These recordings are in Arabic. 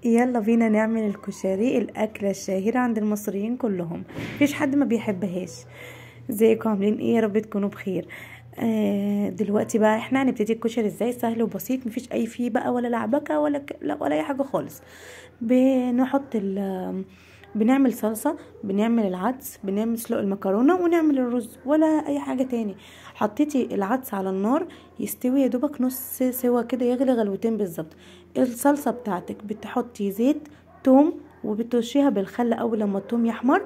يلا بينا نعمل الكشري، الأكلة الشهيرة عند المصريين كلهم، مفيش حد ما بيحبهاش. ازيكم عاملين ايه؟ يا رب تكونوا بخير. دلوقتي بقى احنا هنبتدي الكشري ازاي، سهل وبسيط، مفيش اي فيه بقى ولا لعبكه لا ولا اي حاجه خالص. بنحط بنعمل صلصة، بنعمل العدس، بنعمل سلق المكرونة ونعمل الرز ولا اي حاجة تاني. حطيتي العدس على النار يستوي يا دوبك نص سوا كده، يغلي غلوتين بالظبط. الصلصة بتاعتك بتحطي زيت، توم، وبترشيها بالخل اول لما التوم يحمر،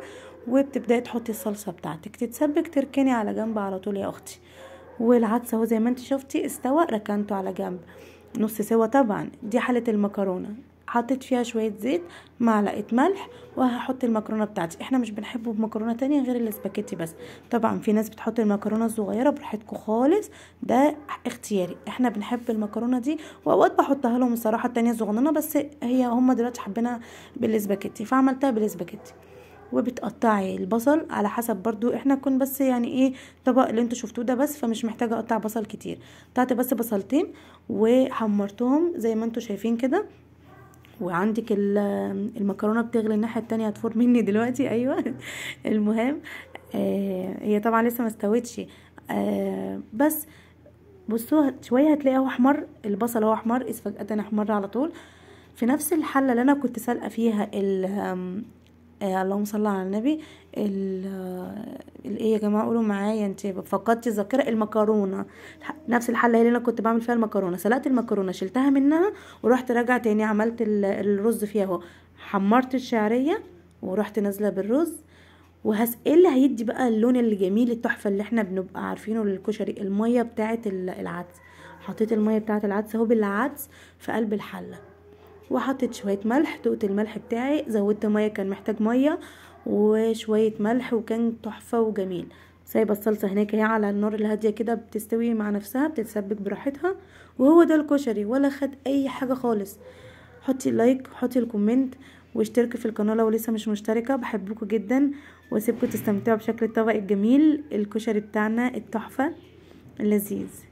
وبتبداي تحطي الصلصة بتاعتك تتسبك، تركني على جنب على طول يا اختي. والعدس اهو زي ما انت شفتي استوى، ركنته على جنب نص سوا. طبعا دي حالة المكرونة، حطيت فيها شوية زيت، معلقة ملح، وهحط المكرونة بتاعتي. احنا مش بنحبه بمكرونة تانية غير الاسباجيتي بس. طبعا في ناس بتحط المكرونة الصغيرة، براحتكم خالص، ده اختياري. احنا بنحب المكرونة دي، واوقات بحطها لهم الصراحة التانية صغننة، بس هي هما دلوقتي حابينها بالاسباجيتي فعملتها بالاسباجيتي. وبتقطعي البصل على حسب، برضو احنا كن بس يعني ايه، الطبق اللي انتوا شفتوه ده بس، فمش محتاجه اقطع بصل كتير. قطعت بس بصلتين وحمرتهم زي ما انتوا شايفين كده. وعندك المكرونه بتغلي الناحيه التانية، هتفور مني دلوقتي. ايوه. المهم، هي طبعا لسه ما استوتش. بس بصوا شويه هتلاقي هو احمر، البصل هو احمر، فجاه احمر على طول. في نفس الحله اللي انا كنت سالقه فيها اللهم صل على النبي، ايه يا جماعه قولوا معايا، انت فقدتي الذاكره، المكرونه. نفس الحله اللي انا كنت بعمل فيها المكرونه، سلقت المكرونه شلتها منها، ورحت راجعه تاني عملت الرز فيها اهو. حمرت الشعريه ورحت نازله بالرز. ايه اللي هيدي بقى اللون الجميل التحفه اللي احنا بنبقى عارفينه للكشري؟ الميه بتاعه العدس. حطيت الميه بتاعه العدس اهو بالعدس في قلب الحله، وحطيت شويه ملح، دقت الملح بتاعي، زودت ميه كان محتاج ميه، وشويه ملح، وكان تحفه وجميل. سايبه الصلصه هناك اهي على النار الهاديه كده، بتستوي مع نفسها، بتتسبك براحتها. وهو ده الكشري، ولا خد اي حاجه خالص. حطي اللايك، حطي الكومنت، واشتركي في القناه لو لسه مش مشتركه. بحبكم جدا، واسيبكم تستمتعوا بشكل الطبق الجميل، الكشري بتاعنا التحفه اللذيذ.